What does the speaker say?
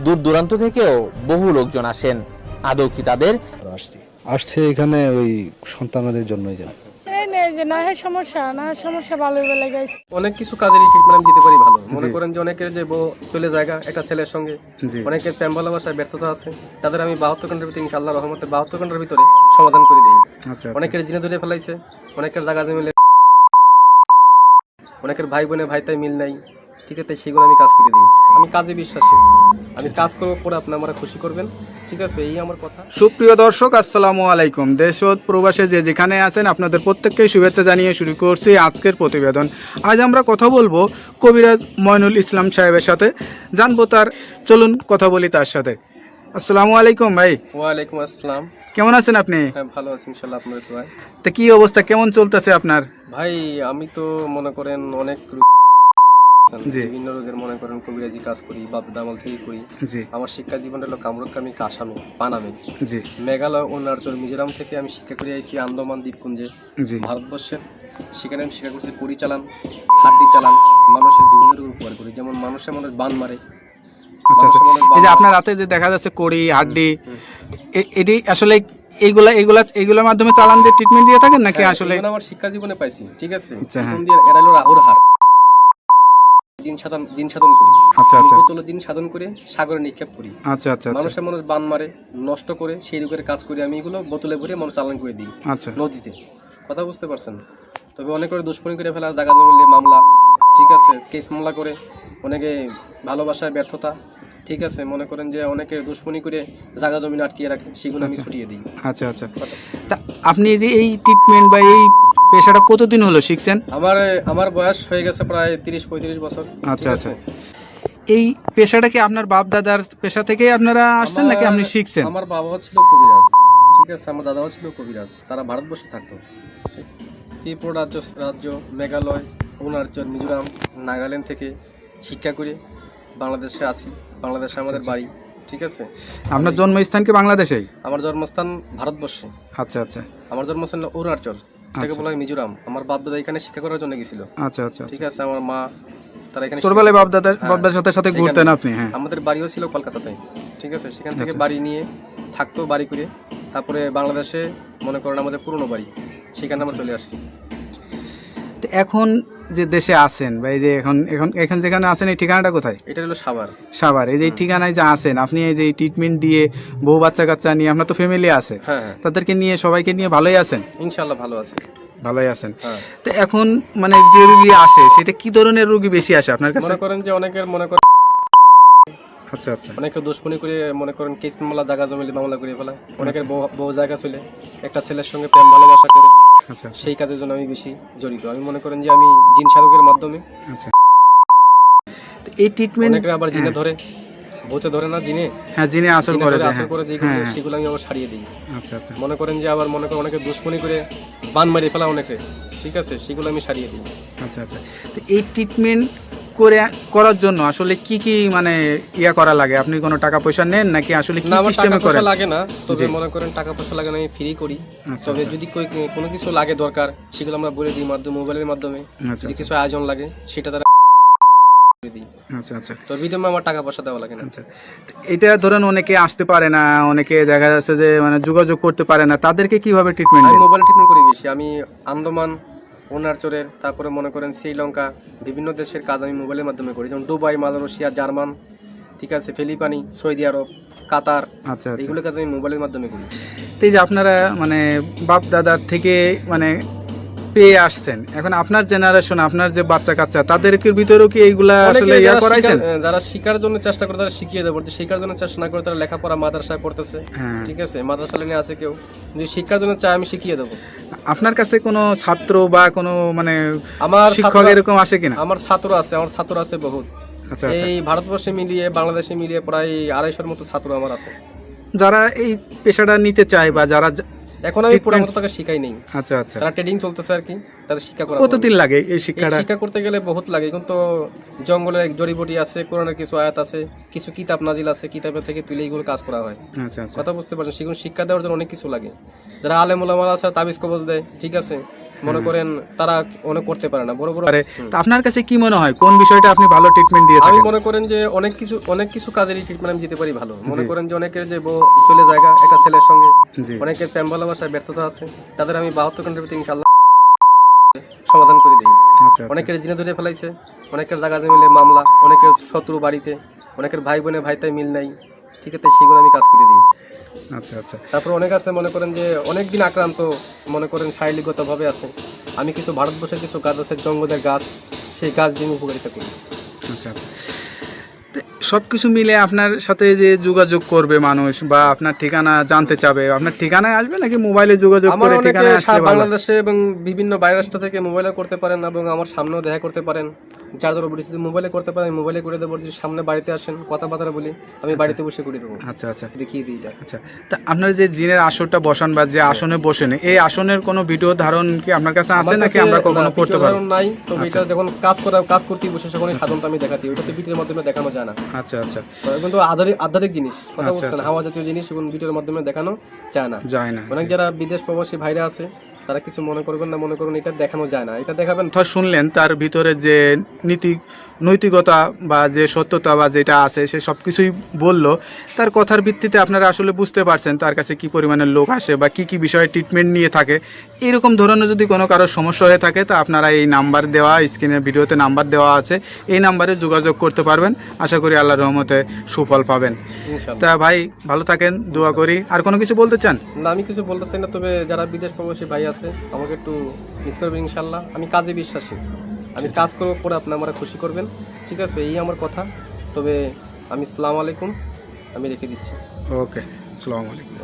দূর দূরান্ত থেকেও বহু লোকজন আসেন। আদৌ কি তাদের আসছে এখানে ওই সন্তানদের জন্যই যেন সমস্যা ভালো লাগে। অনেক কিছু কাজেরই ট্রিটমেন্ট আমি দিতে পারি ভালো। মনে করেন যে অনেকের যে বউ চলে জায়গা একটা ছেলের সঙ্গে, অনেকের প্রেম ভালোবাসায় ব্যর্থতা আছে, তাদের আমি 72 ঘন্টার ভিতরে ইনশাআল্লাহ রহমতে 72 ঘন্টার ভিতরে সমাধান করে দিই। অনেকের জিনে ধরে ফেলাইছে, অনেকের জায়গা মিলে, অনেকের ভাই বোনে ভাই তাই মিল নাই, ঠিক আছে, সেগুলো আমি কাজ করে দিই। আমি কাজে বিশ্বাসী, আমি কাজ করবো পরে আপনি আমার খুশি করবেন, ঠিক আছে, এই আমার কথা। সুপ্রিয় দর্শক, আসসালামু আলাইকুম। দেশ ও প্রবাসে যে যেখানে আছেন আপনাদের প্রত্যেককেই শুভেচ্ছা জানিয়ে শুরু করছি আজকের প্রতিবেদন। আজ আমরা কথা বলবো কবিরাজ মইনুল ইসলাম সাহেবের সাথে, জানবো তার, চলুন কথা বলি তার সাথে। আসসালামু আলাইকুম ভাই। ওয়ালাইকুম আসসালাম। কেমন আছেন আপনি? হ্যাঁ, ভালো আছি ইনশাআল্লাহ, আপনাদের দোয়ায়। তা কি অবস্থা, কেমন চলতেছে আপনার? ভাই আমি তো মনে করেন অনেক বিভিন্ন রোগের মনে করেন কবিরাজি কাজ করি, বাপ দামাল থেকে করি। আমার শিক্ষা জীবন হলো কামরুকামি, কাসামে, পানামে, মেঘালয়, অরুণাচল, মিজোরাম থেকে আমি শিক্ষা করে আইছি আন্দামান দ্বীপপুঞ্জে, ভারতবর্ষের। সেখানে আমি শিক্ষা করছি কুড়ি চালান, হাড্ডি চালান, মানুষের বিভিন্ন রোগ উপকার করি, যেমন মানুষের মনে বান মারে। এই যে আপনার রাতে যে দেখা যাচ্ছে কড়ি হাড্ডি, এটি আসলে এইগুলোর মাধ্যমে চালান দিয়ে ট্রিটমেন্ট দিয়ে থাকেন নাকি? আসলে আমার শিক্ষা জীবনে পাইছি, ঠিক আছে। হ্যাঁ। এরা হলো রাহুর হার, দিন সাধন করি। দিন সাধন করে সাগরে নিক্ষেপ করি। মানুষের মানুষ বান মারে, নষ্ট করে, সেই রোগের কাজ করি আমি। এগুলো বোতলে ভরে মানুষ চালান করে দিই নদীতে। কথা বুঝতে পারছেন? তবে অনেক করে দুশ্মনী করে ফেলা, জায়গা জমিলে মামলা, ঠিক আছে, কেস মামলা করে, অনেকে ভালোবাসায় ব্যর্থতা, ঠিক আছে, মনে করেন যে অনেকে দুশ্মনী করে জায়গা জমি আটকিয়ে রাখে, সেগুলো আমি ছুটিয়ে দিই। তা আপনি যে এই ট্রিটমেন্ট বা এই পেশাটা কতদিন হলো শিখছেন? আমার বয়স হয়ে গেছে প্রায় 30-35 বছর। এই পেশাটা কি আপনার বাপ দাদার পেশা থেকে আপনারা আসছেন নাকি আপনি শিখছেন? আমার বাবাও ছিল কবিরাজ, ঠিক আছে, আমার দাদাও ছিল কবিরাজ। তারা ভারতবর্ষে থাকতো, ত্রিপুরা রাজ্য, মেঘালয়, অরুণাচল, মিজোরাম, নাগাল্যান্ড থেকে শিক্ষা করে বাংলাদেশে আসি। বাংলাদেশে আমাদের বাড়ি, ঠিক আছে। আপনার জন্মস্থান কি বাংলাদেশেই? আমার জন্মস্থান ভারতবর্ষে। আমার জন্মস্থান অরুণাচল, থেকে বলা হয় মিজোরাম। আমার বাপ দাদা এখানে শিক্ষা করার জন্য গেছিল, ঠিক আছে। আমার মা, তারা এখানে ছোটবেলায় বাপ দাদার সাথে ঘুরতেন আপনি? হ্যাঁ, আমাদের বাড়িও ছিল কলকাতাতে, ঠিক আছে। সেখান থেকে বাড়ি নিয়ে থাকতো, বাড়ি করে তারপরে বাংলাদেশে মনে করেন আমাদের পুরনো বাড়ি, সেখানে আমরা চলে আসছি। তো এখন যে দেশে আছেন বা এই যে এখন যেখানে আছেন, এই ঠিকানাটা কোথায়? এটা হলো সাভার। এই যে ঠিকানায় যে আছেন আপনি, এই যে ট্রিটমেন্ট দিয়ে বউ বাচ্চা কাচ্চা নিয়ে, আপনার তো ফ্যামিলি আছে, তাদেরকে নিয়ে, সবাইকে নিয়ে ভালোই আছেন? ইনশাআল্লাহ ভালোই আছেন। তো এখন মানে যে রোগী আসে, সেটা কি ধরনের রোগী বেশি আসে আপনার কাছে? মনে করেন যে অনেকের অনেকে দুশ্মনী করে, মনে করেন কেস মামলা, জায়গা জমিলে মামলা করে ফেলা। অনেকের বউ জায়গা চলে একটা ছেলের সঙ্গে প্রেম ভালোবাসা করে, সেই কাজের জন্য আমি বেশি জড়িত। আমি মনে করেন যে আমি জিন সাধকের মাধ্যমে এই ট্রিটমেন্ট, অনেকে আবার জিনে ধরে, ভূতে ধরে না, জিনে আসর করে, সেগুলো আমি আবার সারিয়ে দিই। মনে করেন যে আবার অনেকে দুশ্মনী করে বান মারিয়ে ফেলা অনেকে, ঠিক আছে, সেগুলো আমি সারিয়ে দিই। তো এই ট্রিটমেন্ট করার জন্য আসলে কি মানে করা লাগে? আপনি কোনো টাকা পয়সা নেন নাকি আসলে কি সিস্টেমে করেন? লাগে না, তবে মনে করেন টাকা পয়সা লাগে না, আমি ফ্রি করি। তবে যদি কোনো কিছু লাগে দরকার, সেগুলো আমরা বলে দিই মোবাইলের মাধ্যমে। যদি কিছু আয়োজন লাগে, সেটা তারা দিই। তো বিদমে আমার টাকা পয়সা দেওয়া লাগে না। এটা ধরেন অনেকে আসতে পারে না, অনেকে দেখা যাচ্ছে যে মানে যোগাযোগ করতে পারে না, তাদেরকে কিভাবে ট্রিটমেন্ট? আমি মোবাইল ট্রিটমেন্ট করি বেশি। আমি আন্দামান, অরুণাচলের, তারপরে মনে করেন শ্রীলঙ্কা, বিভিন্ন দেশের কাজ আমি মোবাইলের মাধ্যমে করি, যেমন দুবাই, মালয়েশিয়া, জার্মান, ঠিক আছে, ফিলিপাইন, সৌদি আরব, কাতার, এগুলো কাজ আমি মোবাইলের মাধ্যমে করি। এই যে আপনারা মানে বাপ দাদার থেকে মানে পেয়ে আসছেন, এখন আপনার জেনারেশন, আপনার যে বাচ্চা কাচ্চা, তাদেরকে ভিতরেও কি এইগুলা আসলে করাইছেন? যারা শিকার জন্য চেষ্টা করে তারা শিখিয়ে দেবো, শিকার জন্য চেষ্টা না করে তারা লেখাপড়া মাদ্রাসায় পড়তেছে, ঠিক আছে, মাদ্রাসা লাইনে আছে কেউ, যদি শিক্ষার জন্য চায় আমি শিখিয়ে দেবো। আপনার কাছে কোনো ছাত্র বা কোনো মানে আমার শিক্ষক এরকম আসে কিনা? আমার ছাত্র আছে বহুত। এই ভারতবর্ষে মিলিয়ে, বাংলাদেশে মিলিয়ে প্রায় 250-র মতো ছাত্র আমার আছে, যারা এই পেশাটা নিতে চায় বা যারা এখন আমি পুরো মতো তাকে শিখাই নেই। তারা ট্রেডিং চলতেছে আর কি, তাদের শিক্ষা করা। কতদিন লাগে এই শিক্ষাটা? শিক্ষা করতে গেলে বহুত লাগে, কিন্তু জঙ্গলে জড়িবুটি আছে, কোরআনের কিছু আয়াত আছে, কিছু কিতাব নাজিল আছে, কিতাবের থেকে তুলে এইগুলো কাজ করা হয়। আচ্ছা আচ্ছা কথা বুঝতে পারছেন, সেগুলো শিক্ষা দেওয়ার জন্য অনেক কিছু লাগে। যারা আলেম ওলামা আছে তাবিজ কবজ দেয়, ঠিক আছে, মনে করেন তারা অনেক করতে পারে না, বড় বড়। তা আপনার কাছে কি মনে হয় কোন বিষয়টা আপনি ভালো ট্রিটমেন্ট দিয়ে আমি থাকেন? মনে করেন যে অনেক কিছু কাজেরই ট্রিটমেন্ট আমি দিতে পারি ভালো। মনে করেন যে অনেকের যে বউ চলে জায়গা একটা ছেলের সঙ্গে, জি অনেকের প্রেম ভালোবাসায় ব্যর্থতা আছে, তাদের আমি 72 ঘন্টার ভিতরে ইনশাআল্লাহ সমাধান করে দিই। আচ্ছা অনেকের জিনে ধরে ফেলাইছে, অনেকের জায়গা মিলে মামলা, অনেকের শত্রু বাড়িতে, অনেকের ভাই বোনে ভাইতাই মিল নাই, ঠিক আছে, সেগুলো আমি কাজ করে দিই। আচ্ছা আচ্ছা তারপর অনেক আছে মনে করেন যে অনেক দিন আক্রান্ত, মনে করেন শারীরিকগতভাবে আছে, আমি কিছু ভারতবর্ষের কিছু গাছ আছে, জঙ্গলের গাছ, সেই গাছ দিয়ে আমি উপকারিতা করি। আচ্ছা আচ্ছা সব কিছু মিলে আপনার সাথে যে যোগাযোগ করবে মানুষ বা আপনার ঠিকানা জানতে চাবে, আপনার ঠিকানায় আসবে নাকি মোবাইলে যোগাযোগ আমার করে অনেকে ঠিকানায় আসলে ভালো? বাংলাদেশে এবং বিভিন্ন বাইরের রাষ্ট্র থেকে মোবাইলে করতে পারেন এবং আমার সামনেও দেখা করতে পারেন। যার ধরো যদি মোবাইলে করতে পারেন মোবাইলে করে দেবো, যদি সামনে বাড়িতে আসেন কথাবার্তা বলি, আমি বাড়িতে বসে করে দেবো, আচ্ছা আচ্ছা দেখিয়ে দিই এটা। আচ্ছা তা আপনার যে জিনের আসরটা বসান বা যে আসনে বসেন, এই আসনের কোনো ভিডিও ধারণ কি আপনার কাছে আছে নাকি আমরা কখনো করতে পারবো? নাই, তবে এটা যখন কাজ করতে বসে তখন সাধনটা আমি দেখাতে, ওটা তো ভিডিওর মাধ্যমে দেখানো যায় না। আচ্ছা আচ্ছা কিন্তু আধ্যাত্মিক জিনিস, কথা বলছেন, হাওয়া জাতীয় জিনিস এবং ভিডিওর মাধ্যমে দেখানো যায় না। যায় না। অনেক যারা বিদেশ প্রবাসী ভাইরা আছে তারা কিছু মনে করবেন না, মনে করুন এটা দেখানো যায় না, এটা দেখাবেন। কথা শুনলেন তার ভিতরে যে নৈতিকতা বা যে সত্যতা বা যেটা আছে সে সব কিছুই বললো। তার কথার ভিত্তিতে আপনারা আসলে বুঝতে পারছেন তার কাছে কি পরিমাণের লোক আসে বা কি কি বিষয়ে ট্রিটমেন্ট নিয়ে থাকে। এরকম ধরনের যদি কোনো কারোর সমস্যা হয়ে থাকে তা আপনারা এই নাম্বার দেওয়া, স্ক্রিনের ভিডিওতে নাম্বার দেওয়া আছে, এই নাম্বারে যোগাযোগ করতে পারবেন। আশা করি আল্লাহর রহমতে সুফল পাবেন। তা ভাই ভালো থাকেন, দোয়া করি। আর কোনো কিছু বলতে চান? না, আমি কিছু বলতে চাই না, তবে যারা বিদেশ প্রবাসী ভাই আছে আমাকে একটু মিস করবেন ইনশাল্লাহ। আমি কাজে বিশ্বাসী, আমি কাজ করবো, পরে আপনি আমরা খুশি করবেন, ঠিক আছে, এই আমার কথা। তবে আমি আসসালামু আলাইকুম, আমি রেখে দিচ্ছি। ওকে, আসসালামু আলাইকুম।